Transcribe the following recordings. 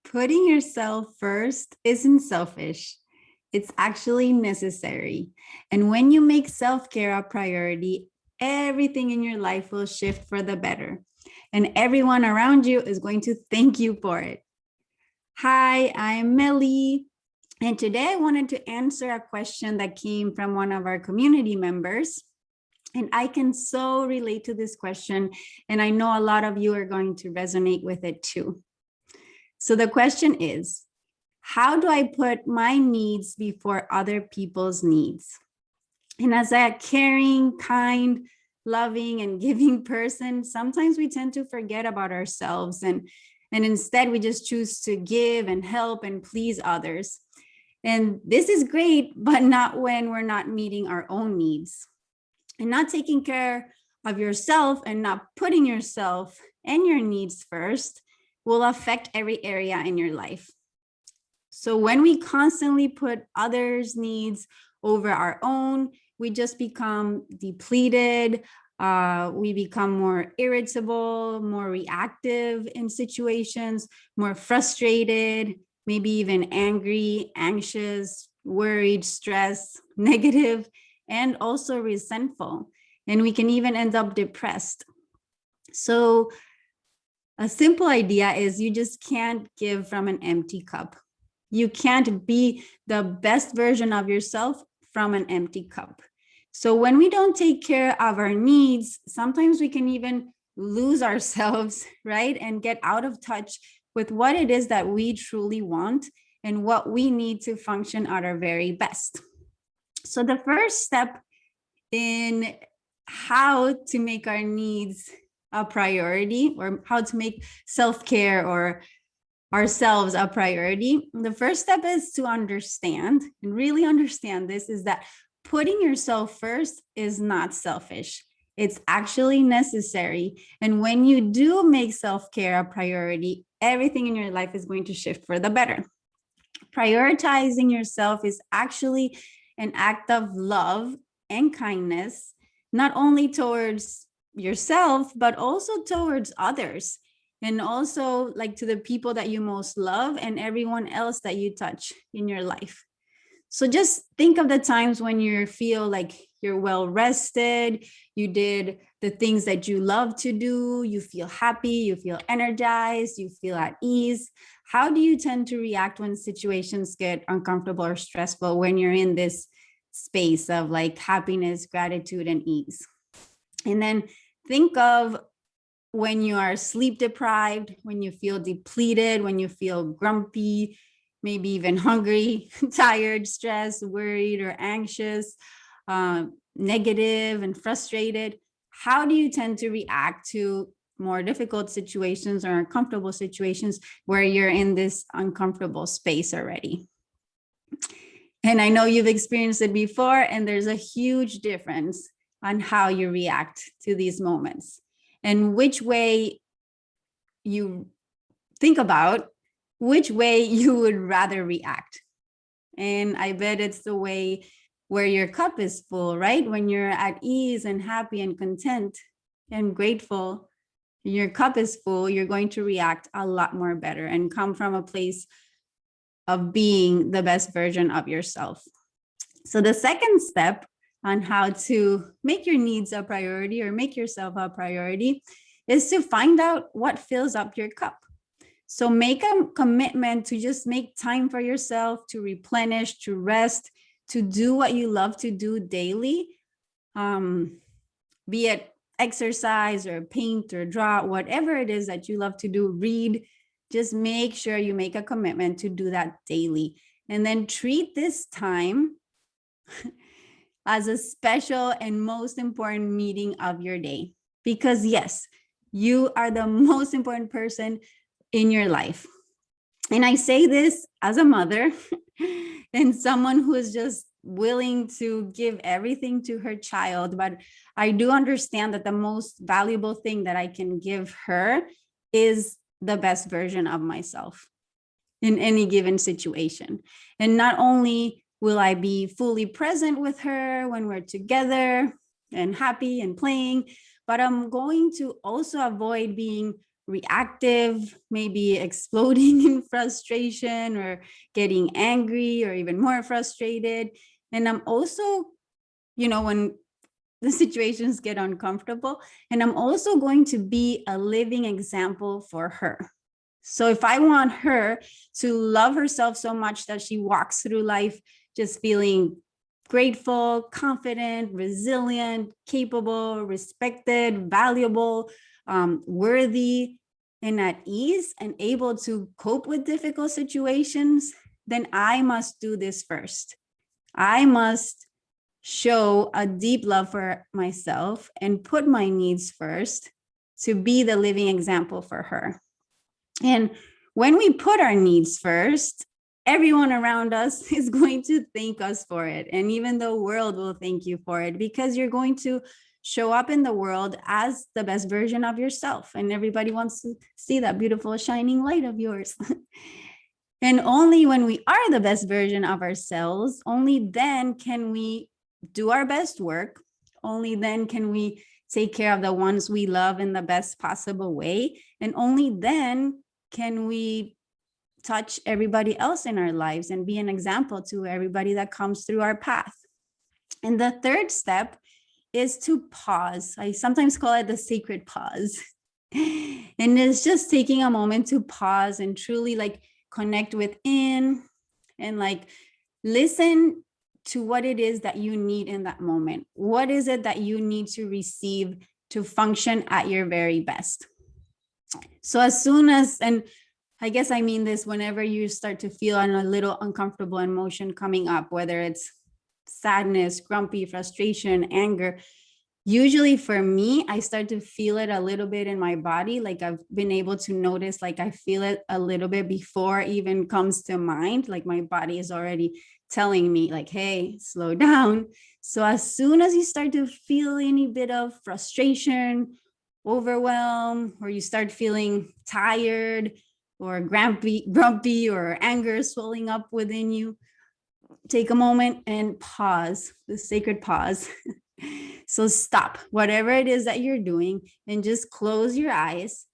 putting yourself first isn't selfish. It's actually necessary. And when you make self-care a priority, everything in your life will shift for the better. And everyone around you is going to thank you for it. Hi, I'm Meli. And today I wanted to answer a question that came from one of our community members. And I can so relate to this question. And I know a lot of you are going to resonate with it too. So the question is, how do I put my needs before other people's needs? And as a caring, kind, loving, and giving person, sometimes we tend to forget about ourselves and instead we just choose to give and help and please others. And this is great, but not when we're not meeting our own needs. And not taking care of yourself and not putting yourself and your needs first will affect every area in your life. So when we constantly put others' needs over our own, we just become depleted. We become more irritable, more reactive in situations, more frustrated, maybe even angry, anxious, worried, stressed, negative, and also resentful. And we can even end up depressed. So a simple idea is you just can't give from an empty cup. You can't be the best version of yourself from an empty cup. So when we don't take care of our needs, sometimes we can even lose ourselves, right? And get out of touch with what it is that we truly want and what we need to function at our very best. So the first step in how to make our needs a priority, or how to make self-care or ourselves a priority, the first step is to understand and really understand this, is that putting yourself first is not selfish. It's actually necessary. And when you do make self-care a priority, everything in your life is going to shift for the better. Prioritizing yourself is actually an act of love and kindness, not only towards yourself, but also towards others. And also like to the people that you most love and everyone else that you touch in your life. So just think of the times when you feel like you're well rested, you did the things that you love to do, you feel happy, you feel energized, you feel at ease. How do you tend to react when situations get uncomfortable or stressful, when you're in this space of like happiness, gratitude, and ease? And then think of when you are sleep deprived, when you feel depleted, when you feel grumpy, maybe even hungry, tired, stressed, worried, or anxious, negative and frustrated. How do you tend to react to more difficult situations or uncomfortable situations where you're in this uncomfortable space already? And I know you've experienced it before, and there's a huge difference on how you react to these moments and which way you think about which way you would rather react. And I bet it's the way where your cup is full, right? When you're at ease and happy and content and grateful, your cup is full, you're going to react a lot more better and come from a place of being the best version of yourself. So the second step on how to make your needs a priority or make yourself a priority is to find out what fills up your cup. So make a commitment to just make time for yourself, to replenish, to rest, to do what you love to do daily, be it exercise or paint or draw, whatever it is that you love to do, read. Just make sure you make a commitment to do that daily. And then treat this time as a special and most important meeting of your day. Because yes, you are the most important person in your life. And I say this as a mother and someone who is just willing to give everything to her child. But I do understand that the most valuable thing that I can give her is the best version of myself in any given situation. And not only will I be fully present with her when we're together and happy and playing, but I'm going to also avoid being reactive, maybe exploding in frustration or getting angry or even more frustrated. And I'm also, when the situations get uncomfortable, and I'm also going to be a living example for her. So if I want her to love herself so much that she walks through life just feeling grateful, confident, resilient, capable, respected, valuable, worthy, and at ease, and able to cope with difficult situations, then I must do this first. I must show a deep love for myself and put my needs first to be the living example for her. And when we put our needs first, everyone around us is going to thank us for it. And even the world will thank you for it, because you're going to show up in the world as the best version of yourself. And everybody wants to see that beautiful shining light of yours. And only when we are the best version of ourselves, only then can we do our best work. Only then can we take care of the ones we love in the best possible way. And only then can we touch everybody else in our lives and be an example to everybody that comes through our path. And the third step is to pause. I sometimes call it the sacred pause. And it's just taking a moment to pause and truly connect within and listen to what it is that you need in that moment. What is it that you need to receive to function at your very best? So as soon as, and I guess I mean this, whenever you start to feel a little uncomfortable emotion coming up, whether it's sadness, grumpy, frustration, anger, usually for me, I start to feel it a little bit in my body. Like I've been able to notice, I feel it a little bit before it even comes to mind. Like my body is already telling me hey, slow down. So as soon as you start to feel any bit of frustration, overwhelm, or you start feeling tired or grumpy or anger swelling up within you, take a moment and pause, the sacred pause. So stop whatever it is that you're doing and just close your eyes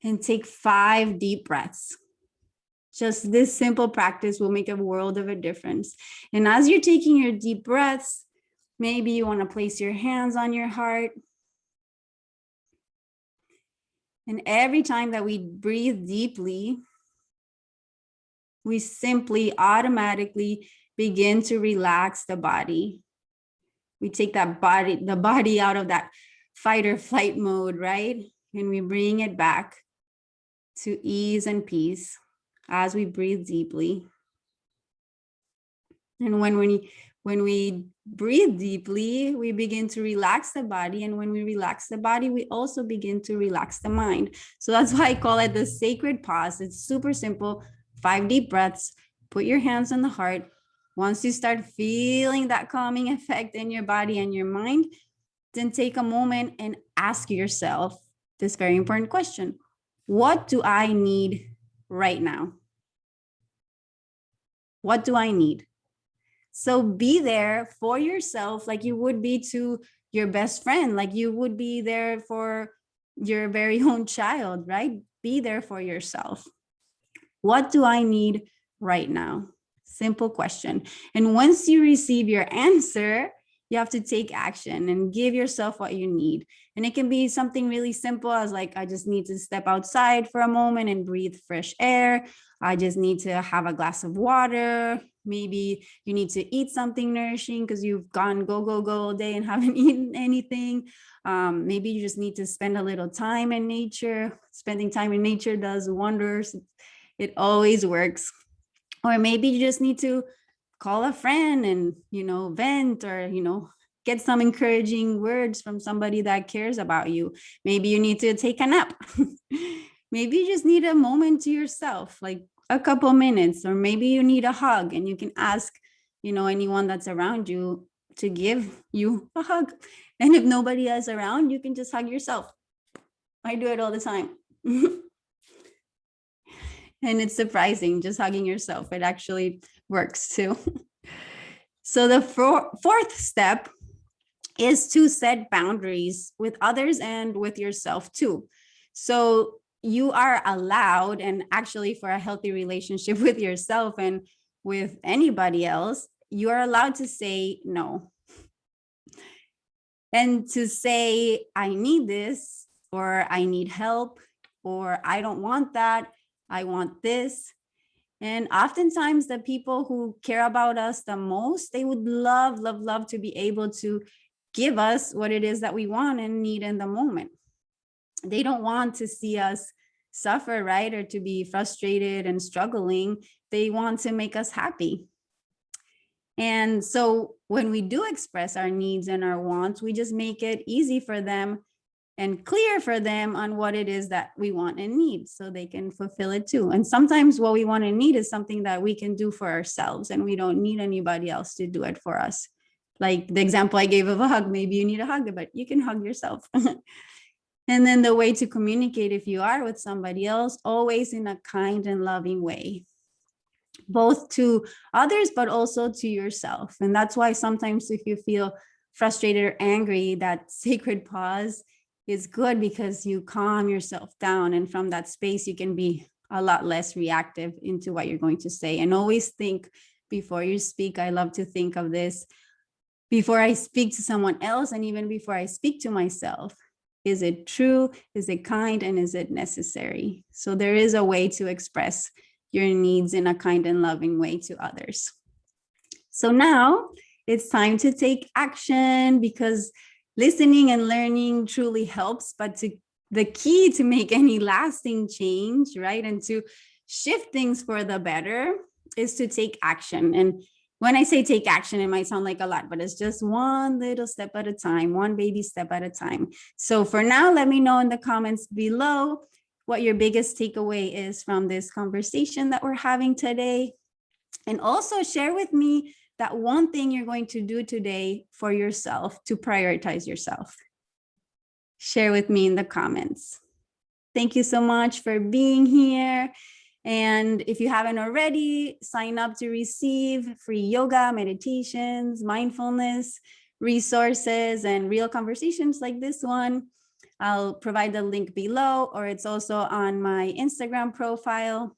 and take 5 deep breaths. Just this simple practice will make a world of a difference. And as you're taking your deep breaths, maybe you want to place your hands on your heart. And every time that we breathe deeply, we simply automatically begin to relax the body. We take the body out of that fight or flight mode, right? And we bring it back to ease and peace as we breathe deeply. And when we breathe deeply, we begin to relax the body. And when we relax the body, we also begin to relax the mind. So that's why I call it the sacred pause. It's super simple. 5 deep breaths, put your hands on the heart. Once you start feeling that calming effect in your body and your mind, then take a moment and ask yourself this very important question. What do I need right now? What do I need? So be there for yourself like you would be to your best friend, like you would be there for your very own child, right? Be there for yourself. What do I need right now? Simple question. And once you receive your answer, you have to take action and give yourself what you need. And it can be something really simple as I just need to step outside for a moment and breathe fresh air. I just need to have a glass of water. Maybe you need to eat something nourishing because you've gone go all day and haven't eaten anything. Maybe you just need to spend a little time in nature. Spending time in nature does wonders. It always works. Or maybe you just need to call a friend and, vent or, get some encouraging words from somebody that cares about you. Maybe you need to take a nap. Maybe you just need a moment to yourself, like a couple minutes, or maybe you need a hug and you can ask, anyone that's around you to give you a hug. And if nobody else around, you can just hug yourself. I do it all the time. And it's surprising, just hugging yourself. It actually works too. So the fourth step is to set boundaries with others and with yourself too. So you are allowed, and actually for a healthy relationship with yourself and with anybody else, you are allowed to say no. And to say, I need this, or I need help, or I don't want that, I want this. And oftentimes the people who care about us the most, they would love, love, love to be able to give us what it is that we want and need in the moment. They don't want to see us suffer, right? Or to be frustrated and struggling. They want to make us happy. And so when we do express our needs and our wants, we just make it easy for them and clear for them on what it is that we want and need so they can fulfill it too. And sometimes what we want and need is something that we can do for ourselves and we don't need anybody else to do it for us. Like the example I gave of a hug, maybe you need a hug, but you can hug yourself. And then the way to communicate if you are with somebody else, always in a kind and loving way, both to others, but also to yourself. And that's why sometimes if you feel frustrated or angry, that sacred pause is good because you calm yourself down. And from that space, you can be a lot less reactive into what you're going to say. And always think before you speak. I love to think of this before I speak to someone else, and even before I speak to myself. Is it true? Is it kind? And is it necessary? So there is a way to express your needs in a kind and loving way to others. So now it's time to take action, because listening and learning truly helps, but the key to make any lasting change, right, and to shift things for the better is to take action. And when I say take action, it might sound like a lot, but it's just one little step at a time, one baby step at a time. So for now, let me know in the comments below what your biggest takeaway is from this conversation that we're having today. And also share with me that one thing you're going to do today for yourself to prioritize yourself. Share with me in the comments. Thank you so much for being here. And if you haven't already, sign up to receive free yoga, meditations, mindfulness, resources, and real conversations like this one. I'll provide the link below, or it's also on my Instagram profile.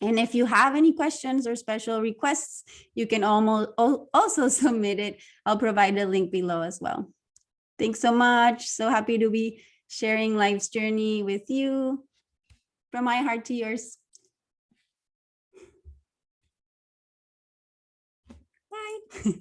And if you have any questions or special requests, you can also submit it. I'll provide the link below as well. Thanks so much. So happy to be sharing life's journey with you. From my heart to yours. Bye.